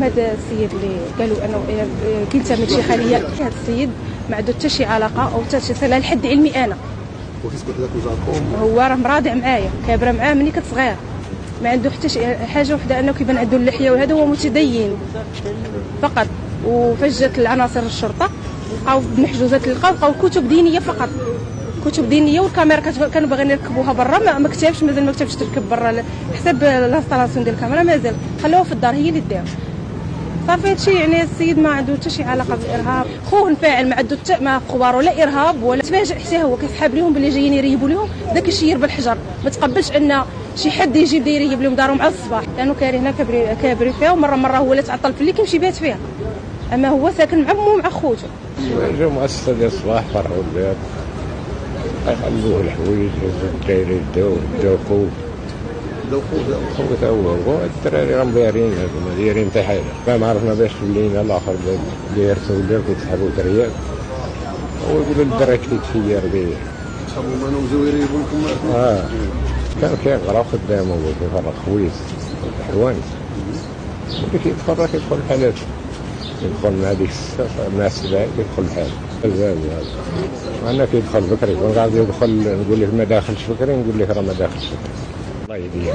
هذا السيد اللي قالوا انه كيلتمس شي خليه، هذا السيد ما عنده حتى شي علاقه او حتى شي صله لحد علمي انا. وكيثبت لك وزاركم؟ هو راه مراضع معايا، كابره معاه ملي كنت صغير، ما عنده حتى شي حاجه وحده انه كيبان عنده اللحيه، وهذا هو متدين فقط. وفاش جات العناصر الشرطه لقاو محجوزات، لقاو كتب دينيه فقط، كتب دينيه، والكاميرا كانوا باغيين يركبوها برا، ما كتبش، مازال ما كتبش تركب برا حسب الانستالاسيون ديال الكاميرا، مازال خلوها في الدار هي اللي دير صافي. هادشي يعني السيد ما عنده حتى شي علاقه بالارهاب، خوه نفاعل ما عنده حتى ما اخبار ولا ارهاب ولا. تفاجئ حتى هو كيسحاب لهم باللي جايين يريبوا لهم، داك يشير بالحجر، ما تقبلش ان شي حد يجي يبدا يريب لهم دارهم على الصباح، لانه كاره هنا كابري فيها، ومره هو اللي تعطل في اللي كيمشي بات فيها، اما هو ساكن مع امه ومع خوته. جاو مؤسسه ديال الصباح فرعوا الباب، خلوه الحوايج الدايرين داو خوه هو الدراري راهم دايرين، هذوما دايرين حتى حاجه، ما عرفنا باش ولينا الاخر داير سوداء كيتسحبوا تريال، هو يقولوا للدراري كيتفير به صابوا منهم زويرين لكم. كان كيغرا خدامه هو كيفرق خويس الحوانت، ملي كيدخل بحال يدخل مع ديك مع السباع كيدخل بحال الباب هذا، انا كيدخل بكري ونقعد يدخل نقول لك ما داخلش بكري، نقول لك راه ما داخلش بكري، الله يهديه.